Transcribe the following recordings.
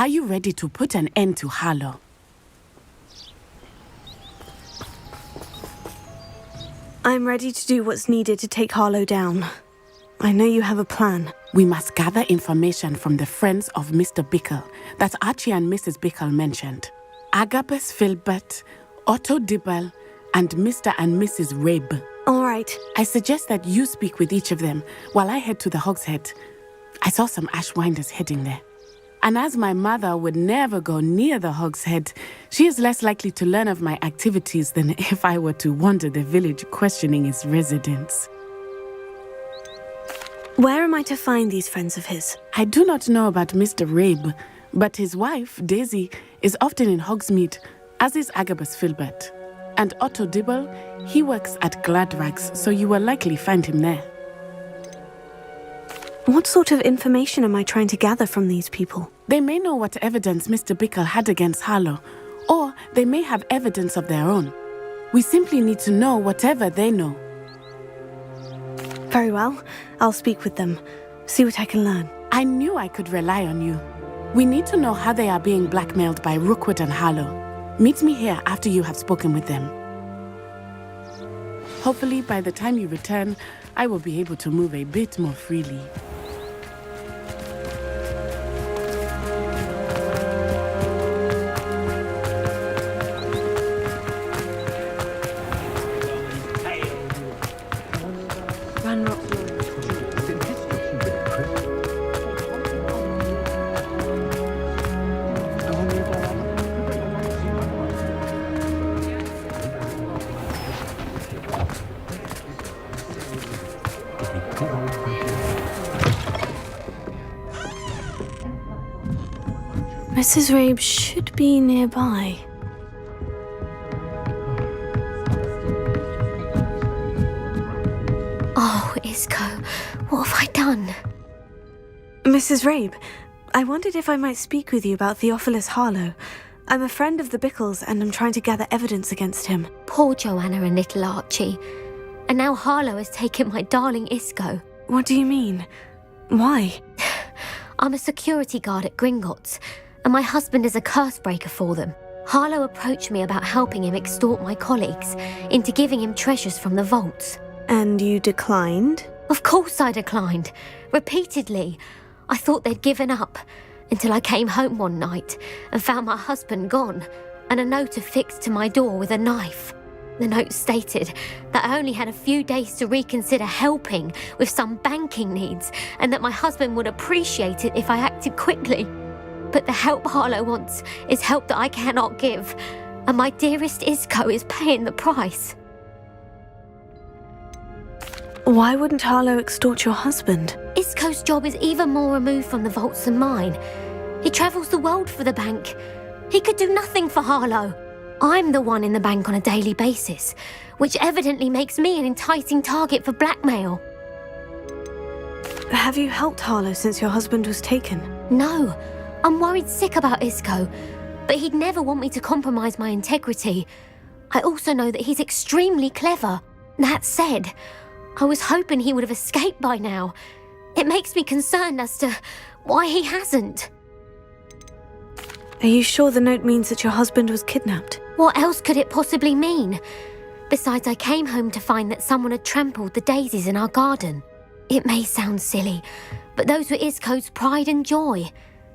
Are you ready to put an end to Harlow? I'm ready to do what's needed to take Harlow down. I know you have a plan. We must gather information from the friends of Mr. Bickle that Archie and Mrs. Bickle mentioned. Agabus Filbert, Otto Dibble, and Mr. and Mrs. Rabe. All right. I suggest that you speak with each of them while I head to the Hogshead. I saw some Ashwinders heading there. And as my mother would never go near the Hogshead, she is less likely to learn of my activities than if I were to wander the village questioning its residents. Where am I to find these friends of his? I do not know about Mr. Rabe, but his wife, Daisy, is often in Hogsmeade, as is Agabus Filbert. And Otto Dibble, he works at Gladrags, so you will likely find him there. What sort of information am I trying to gather from these people? They may know what evidence Mr. Bickle had against Harlow, or they may have evidence of their own. We simply need to know whatever they know. Very well. I'll speak with them. See what I can learn. I knew I could rely on you. We need to know how they are being blackmailed by Rookwood and Harlow. Meet me here after you have spoken with them. Hopefully, by the time you return, I will be able to move a bit more freely. Mrs. Rabe should be nearby. Oh, Isco, what have I done? Mrs. Rabe, I wondered if I might speak with you about Theophilus Harlow. I'm a friend of the Bickles and I'm trying to gather evidence against him. Poor Joanna and little Archie. And now Harlow has taken my darling Isco. What do you mean? Why? I'm a security guard at Gringotts, and my husband is a curse breaker for them. Harlow approached me about helping him extort my colleagues into giving him treasures from the vaults. And you declined? Of course I declined. Repeatedly. I thought they'd given up, until I came home one night and found my husband gone, and a note affixed to my door with a knife. The note stated that I only had a few days to reconsider helping with some banking needs, and that my husband would appreciate it if I acted quickly. But the help Harlow wants is help that I cannot give, and my dearest Isco is paying the price. Why wouldn't Harlow extort your husband? Isco's job is even more removed from the vaults than mine. He travels the world for the bank. He could do nothing for Harlow. I'm the one in the bank on a daily basis, which evidently makes me an enticing target for blackmail. Have you helped Harlow since your husband was taken? No, I'm worried sick about Isco, but he'd never want me to compromise my integrity. I also know that he's extremely clever. That said, I was hoping he would have escaped by now. It makes me concerned as to why he hasn't. Are you sure the note means that your husband was kidnapped? What else could it possibly mean? Besides, I came home to find that someone had trampled the daisies in our garden. It may sound silly, but those were Isco's pride and joy.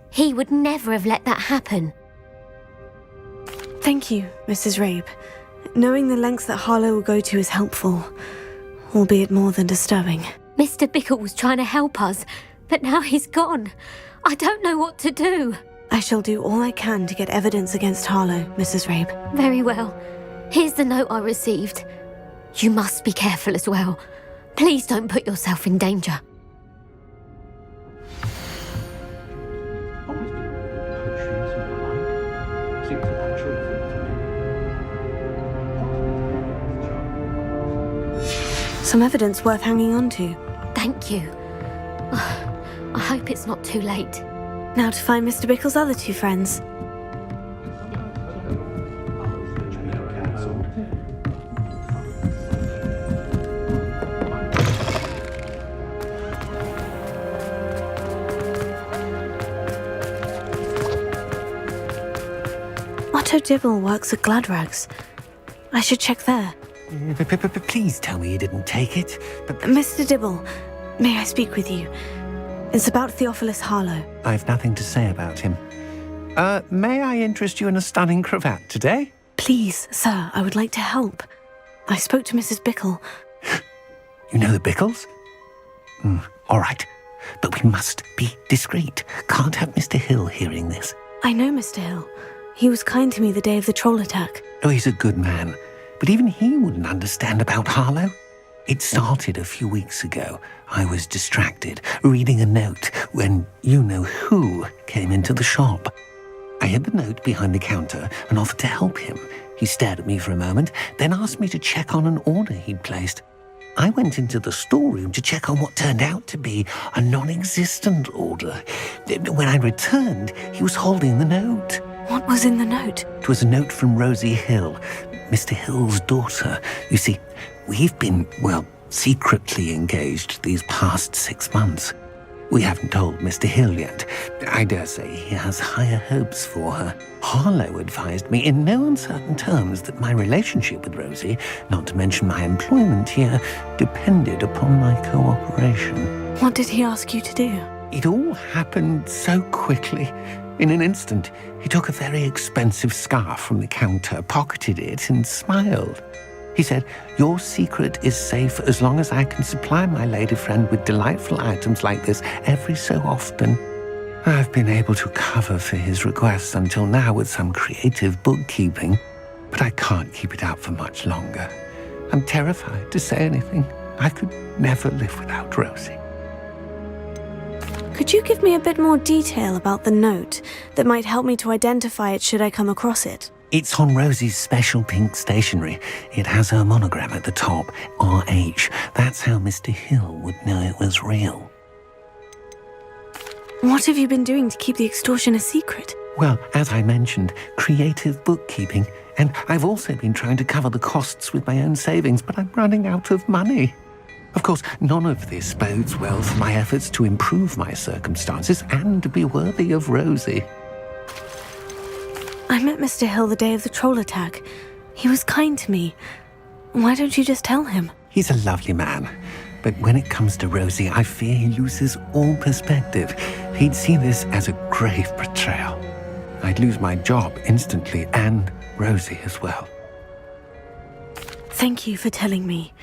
He would never have let that happen. Thank you, Mrs. Rabe. Knowing the lengths that Harlow will go to is helpful, albeit more than disturbing. Mr. Bickle was trying to help us, but now he's gone. I don't know what to do. I shall do all I can to get evidence against Harlow, Mrs. Rabe. Very well. Here's the note I received. You must be careful as well. Please don't put yourself in danger. Some evidence worth hanging on to. Thank you. I hope it's not too late. Now to find Mr. Bickle's other two friends. Otto Dibble works at Gladrags. I should check there. Please tell me you didn't take it. Mr. Dibble, may I speak with you? It's about Theophilus Harlow. I've nothing to say about him. May I interest you in a stunning cravat today? Please, sir, I would like to help. I spoke to Mrs. Bickle. You know the Bickles? All right. But we must be discreet. Can't have Mr. Hill hearing this. I know Mr. Hill. He was kind to me the day of the troll attack. Oh, he's a good man. But even he wouldn't understand about Harlow. It started a few weeks ago. I was distracted, reading a note, when you-know-who came into the shop. I hid the note behind the counter and offered to help him. He stared at me for a moment, then asked me to check on an order he'd placed. I went into the storeroom to check on what turned out to be a non-existent order. When I returned, he was holding the note. What was in the note? It was a note from Rosie Hill, Mr. Hill's daughter. You see, we've been, secretly engaged these past 6 months. We haven't told Mr. Hill yet. I dare say he has higher hopes for her. Harlow advised me in no uncertain terms that my relationship with Rosie, not to mention my employment here, depended upon my cooperation. What did he ask you to do? It all happened so quickly. In an instant, he took a very expensive scarf from the counter, pocketed it, and smiled. He said, "Your secret is safe as long as I can supply my lady friend with delightful items like this every so often." I've been able to cover for his requests until now with some creative bookkeeping, but I can't keep it out for much longer. I'm terrified to say anything. I could never live without Rosie. Could you give me a bit more detail about the note that might help me to identify it should I come across it? It's on Rosie's special pink stationery. It has her monogram at the top, RH. That's how Mr. Hill would know it was real. What have you been doing to keep the extortion a secret? Well, as I mentioned, creative bookkeeping. And I've also been trying to cover the costs with my own savings, but I'm running out of money. Of course, none of this bodes well for my efforts to improve my circumstances and to be worthy of Rosie. I met Mr. Hill the day of the troll attack. He was kind to me. Why don't you just tell him? He's a lovely man. But when it comes to Rosie, I fear he loses all perspective. He'd see this as a grave betrayal. I'd lose my job instantly, and Rosie as well. Thank you for telling me.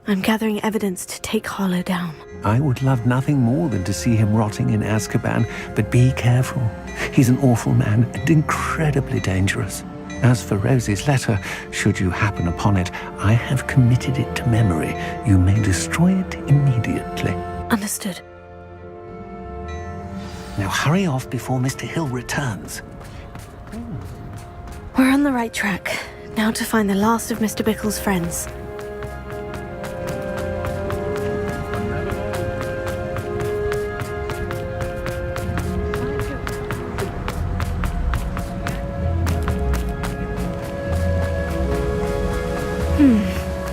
I'm gathering evidence to take Harlow down. I would love nothing more than to see him rotting in Azkaban, but be careful. He's an awful man and incredibly dangerous. As for Rosie's letter, should you happen upon it, I have committed it to memory. You may destroy it immediately. Understood. Now hurry off before Mr. Hill returns. We're on the right track. Now to find the last of Mr. Bickle's friends.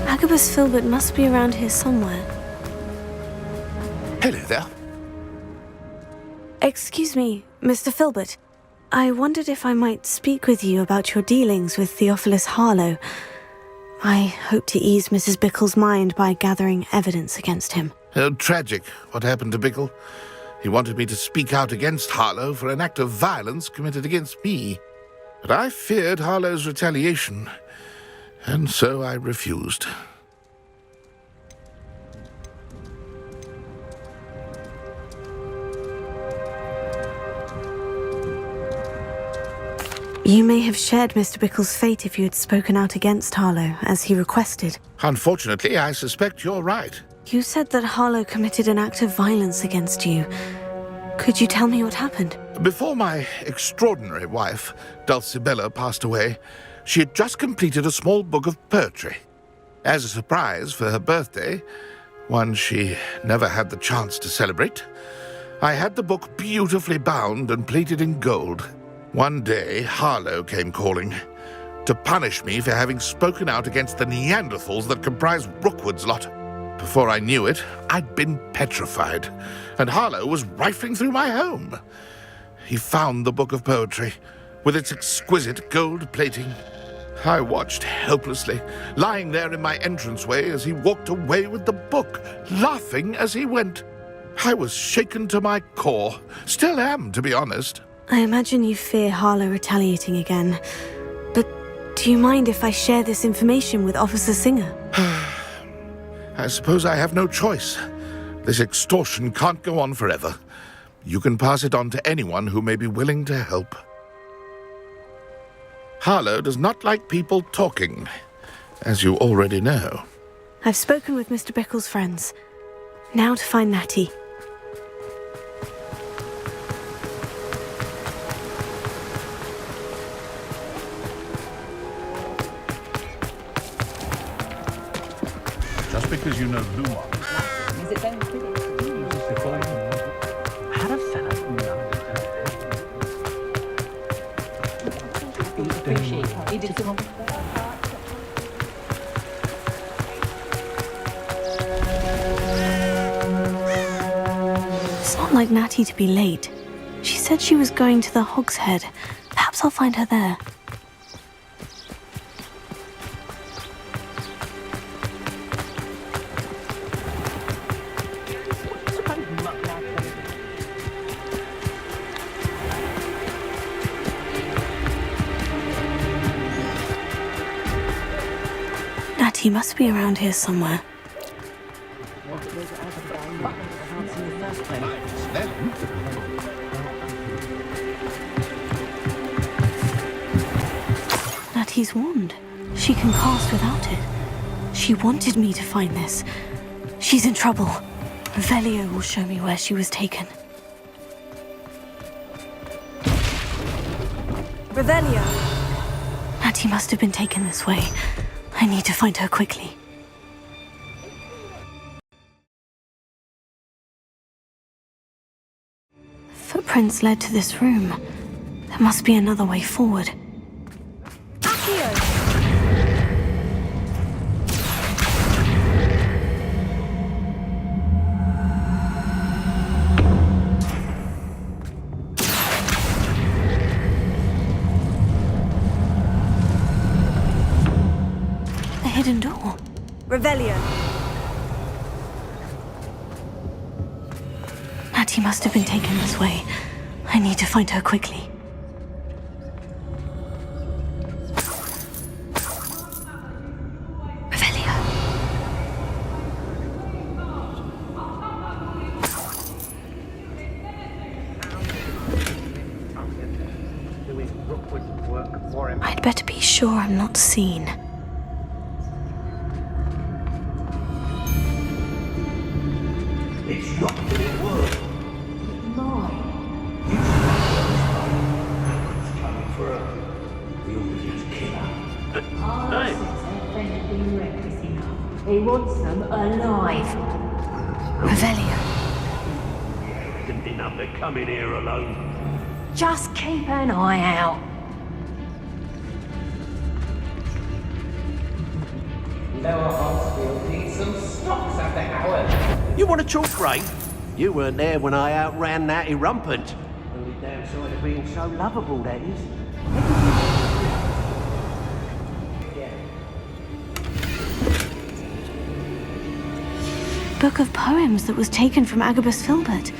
Agabus Filbert must be around here somewhere. Hello there. Excuse me, Mr. Filbert. I wondered if I might speak with you about your dealings with Theophilus Harlow. I hope to ease Mrs. Bickle's mind by gathering evidence against him. Oh, tragic what happened to Bickle. He wanted me to speak out against Harlow for an act of violence committed against me. But I feared Harlow's retaliation, and so I refused. You may have shared Mr. Bickle's fate if you had spoken out against Harlow, as he requested. Unfortunately, I suspect you're right. You said that Harlow committed an act of violence against you. Could you tell me what happened? Before my extraordinary wife, Dulcibella, passed away, she had just completed a small book of poetry. As a surprise for her birthday, one she never had the chance to celebrate, I had the book beautifully bound and plated in gold. One day, Harlow came calling to punish me for having spoken out against the Neanderthals that comprise Rookwood's lot. Before I knew it, I'd been petrified, and Harlow was rifling through my home. He found the book of poetry, with its exquisite gold plating. I watched helplessly, lying there in my entranceway as he walked away with the book, laughing as he went. I was shaken to my core. Still am, to be honest. I imagine you fear Harlow retaliating again. But do you mind if I share this information with Officer Singer? I suppose I have no choice. This extortion can't go on forever. You can pass it on to anyone who may be willing to help. Harlow does not like people talking, as you already know. I've spoken with Mr. Bickle's friends. Now to find Natty. Just because you know Lumar. Is it then Had a fella who He did some. It's not like Natty to be late. She said she was going to the Hog's Head. Perhaps I'll find her there. Natty must be around here somewhere. Natty's wand. She can cast without it. She wanted me to find this. She's in trouble. Velio will show me where she was taken. Revelio! Natty must have been taken this way. I need to find her quickly. Footprints led to this room. There must be another way forward. A hidden door. Revelio. Natty must have been taken this way. I need to find her quickly. Revelio. I'd better be sure I'm not seen. It's not gonna work. Coming for the obvious killer. He wants them alive. Revelio. Didn't enough to come in here alone. Just keep an eye out. Lower Hartsfield needs some stocks after Howard. You want a chalk break? You weren't there when I outran Natty rampant. Only downside of being so lovable, that is. Book of poems that was taken from Agabus Filbert.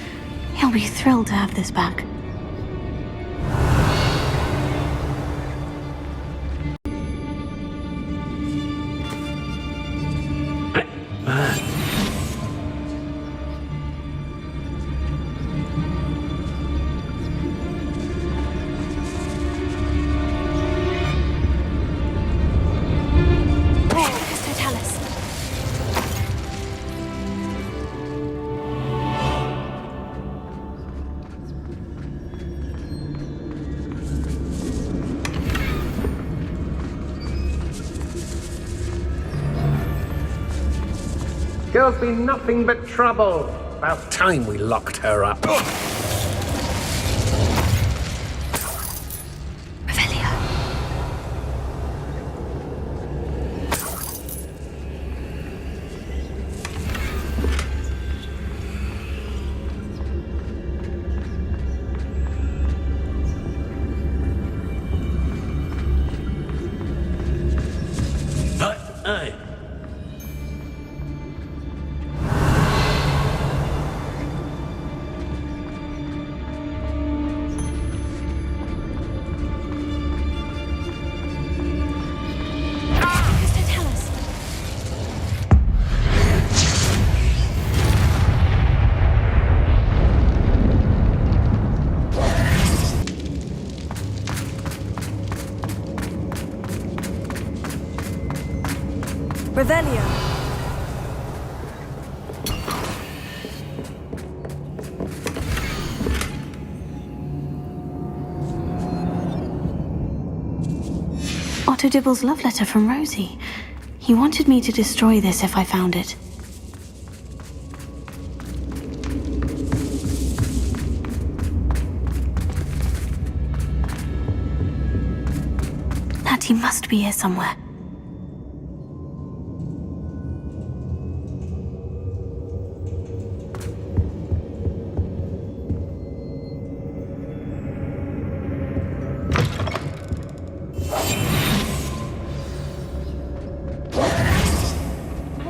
He'll be thrilled to have this back. Girl's been nothing but trouble. About time we locked her up. Revelio. Revelio. Otto Dibble's love letter from Rosie. He wanted me to destroy this if I found it. Natty must be here somewhere.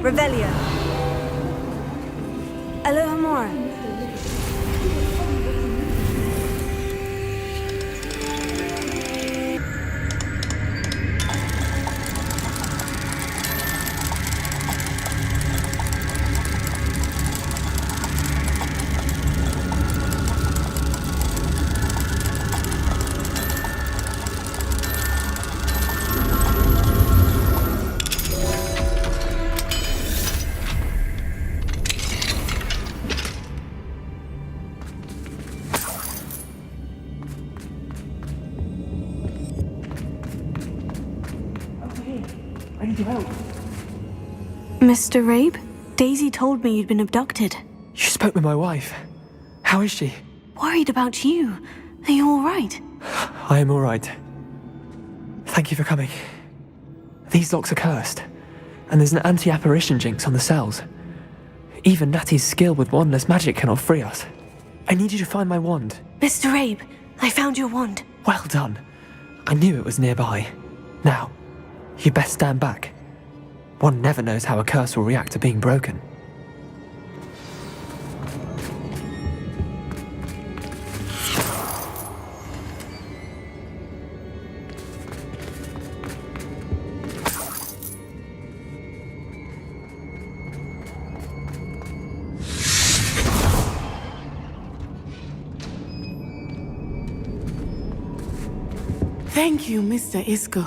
Revelio. Alohomora. Mr. Rabe? Daisy told me you'd been abducted. You spoke with my wife. How is she? Worried about you. Are you all right? I am all right. Thank you for coming. These locks are cursed, and there's an anti-apparition jinx on the cells. Even Natty's skill with wandless magic cannot free us. I need you to find my wand. Mr. Rabe, I found your wand. Well done. I knew it was nearby. Now, you best stand back. One never knows how a curse will react to being broken. Thank you, Mr. Isco.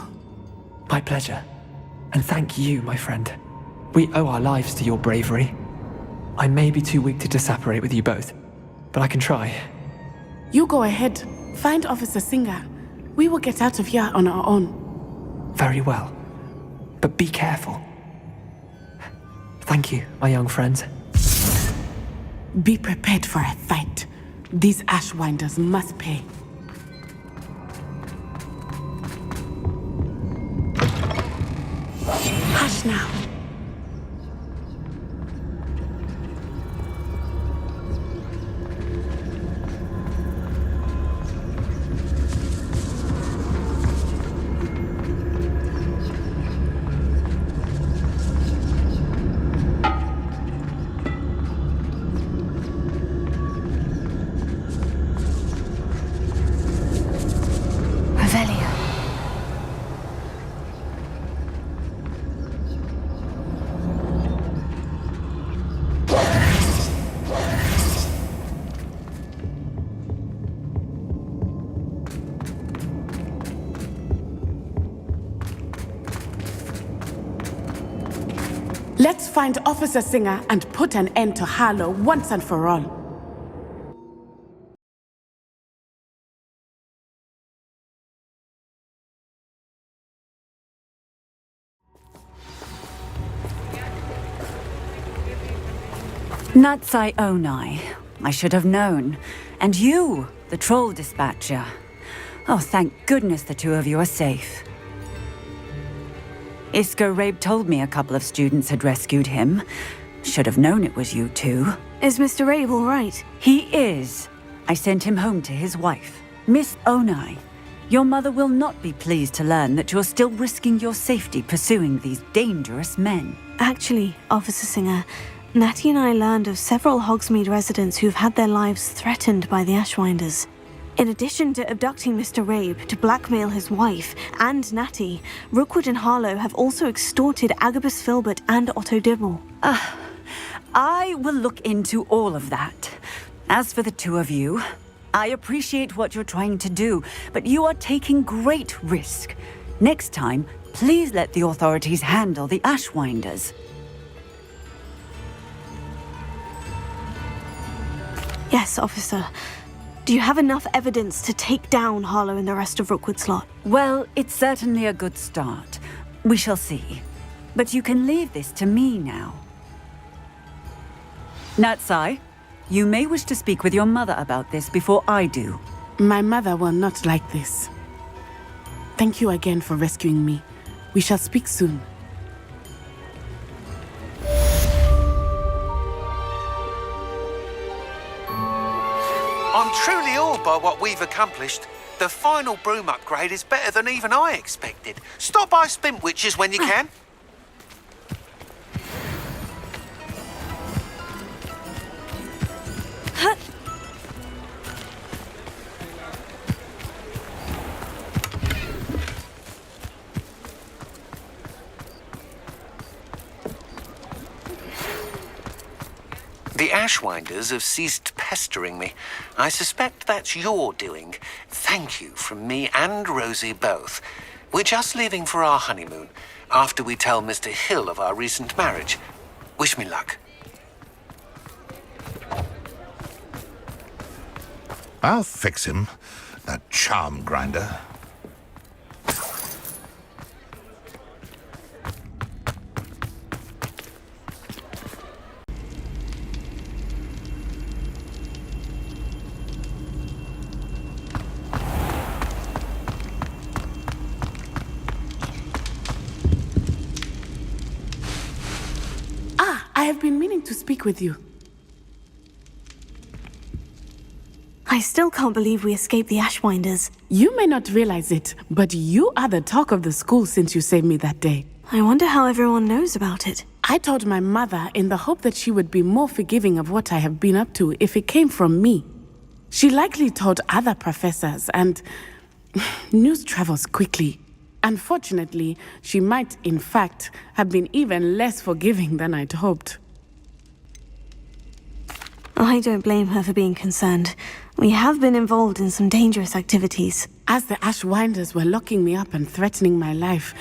My pleasure. And thank you, my friend. We owe our lives to your bravery. I may be too weak to disapparate with you both, but I can try. You go ahead. Find Officer Singer. We will get out of here on our own. Very well. But be careful. Thank you, my young friends. Be prepared for a fight. These Ashwinders must pay. Hush now. Let's find Officer Singer and put an end to Harlow once and for all. Natsai Onai. I should have known. And you, the troll dispatcher. Oh, thank goodness the two of you are safe. Isco Rabe told me a couple of students had rescued him. Should have known it was you two. Is Mr. Rabe all right? He is. I sent him home to his wife. Miss Onai, your mother will not be pleased to learn that you're still risking your safety pursuing these dangerous men. Actually, Officer Singer, Natty and I learned of several Hogsmeade residents who've had their lives threatened by the Ashwinders. In addition to abducting Mr. Rabe to blackmail his wife and Natty, Rookwood and Harlow have also extorted Agabus Filbert and Otto Dibble. I will look into all of that. As for the two of you, I appreciate what you're trying to do, but you are taking great risk. Next time, Please let the authorities handle the Ashwinders. Yes, officer. Do you have enough evidence to take down Harlow and the rest of Rookwood's lot? Well, it's certainly a good start. We shall see. But you can leave this to me now. Natsai, you may wish to speak with your mother about this before I do. My mother will not like this. Thank you again for rescuing me. We shall speak soon. I'm truly awed by what we've accomplished. The final broom upgrade is better than even I expected. Stop by Spintwitches when you can. The Ashwinders have ceased pestering me. I suspect that's your doing. Thank you from me and Rosie both. We're just leaving for our honeymoon, after we tell Mr. Hill of our recent marriage. Wish me luck. I'll fix him, that charm grinder. I have been meaning to speak with you. I still can't believe we escaped the Ashwinders. You may not realize it, but you are the talk of the school since you saved me that day. I wonder how everyone knows about it. I told my mother in the hope that she would be more forgiving of what I have been up to if it came from me. She likely told other professors, and news travels quickly. Unfortunately, she might, in fact, have been even less forgiving than I'd hoped. I don't blame her for being concerned. We have been involved in some dangerous activities. As the Ashwinders were locking me up and threatening my life,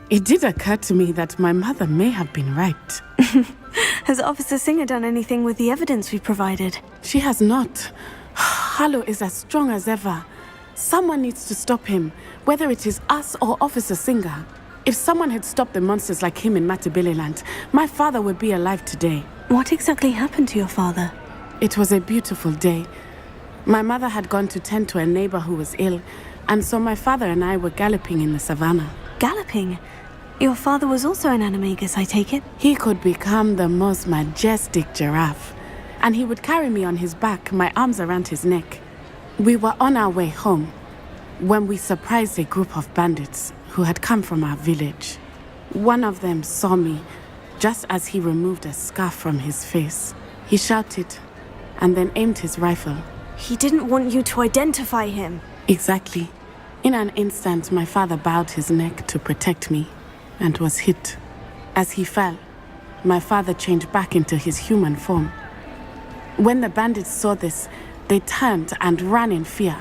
it did occur to me that my mother may have been right. Has Officer Singer done anything with the evidence we provided? She has not. Harlow is as strong as ever. Someone needs to stop him, whether it is us or Officer Singer. If someone had stopped the monsters like him in Matabeleland, my father would be alive today. What exactly happened to your father? It was a beautiful day. My mother had gone to tend to a neighbor who was ill, and so my father and I were galloping in the savannah. Galloping? Your father was also an animagus, I take it? He could become the most majestic giraffe, and he would carry me on his back, my arms around his neck. We were on our way home when we surprised a group of bandits who had come from our village. One of them saw me just as he removed a scarf from his face. He shouted and then aimed his rifle. He didn't want you to identify him. Exactly. In an instant, my father bowed his neck to protect me and was hit. As he fell, my father changed back into his human form. When the bandits saw this, they turned and ran in fear.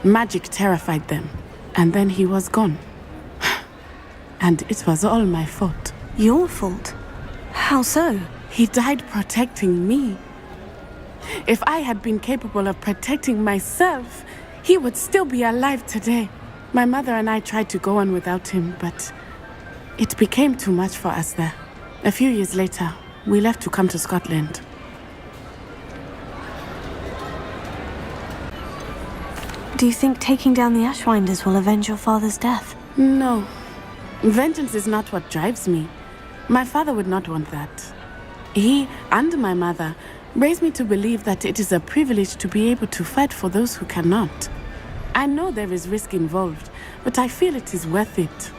Magic terrified them, and then he was gone. And it was all my fault. Your fault? How so? He died protecting me. If I had been capable of protecting myself, he would still be alive today. My mother and I tried to go on without him, but it became too much for us there. A few years later, we left to come to Scotland. Do you think taking down the Ashwinders will avenge your father's death? No. Vengeance is not what drives me. My father would not want that. He and my mother raised me to believe that it is a privilege to be able to fight for those who cannot. I know there is risk involved, but I feel it is worth it.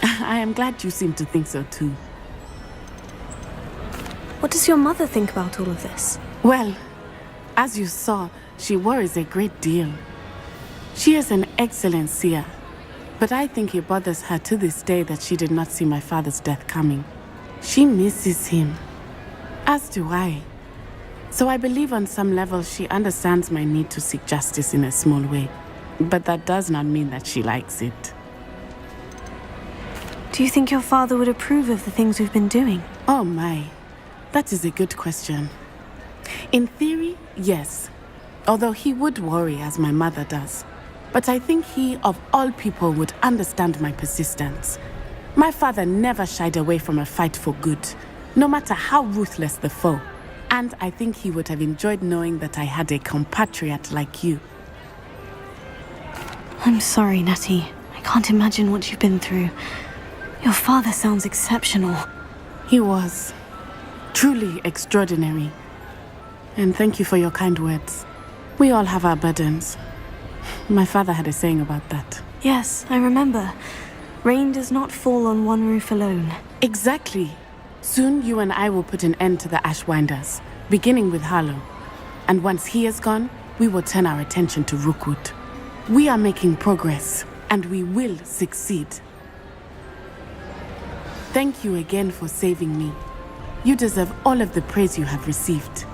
I am glad you seem to think so too. What does your mother think about all of this? Well, as you saw, she worries a great deal. She is an excellent seer, but I think it bothers her to this day that she did not see my father's death coming. She misses him, as do I. So I believe on some level she understands my need to seek justice in a small way, but that does not mean that she likes it. Do you think your father would approve of the things we've been doing? Oh my, that is a good question. In theory, yes. Although he would worry as my mother does. But I think he, of all people, would understand my persistence. My father never shied away from a fight for good, no matter how ruthless the foe. And I think he would have enjoyed knowing that I had a compatriot like you. I'm sorry, Natty. I can't imagine what you've been through. Your father sounds exceptional. He was. Truly extraordinary. And thank you for your kind words. We all have our burdens. My father had a saying about that. Yes, I remember. Rain does not fall on one roof alone. Exactly. Soon you and I will put an end to the Ashwinders, beginning with Harlow. And once he is gone, we will turn our attention to Rookwood. We are making progress, and we will succeed. Thank you again for saving me. You deserve all of the praise you have received.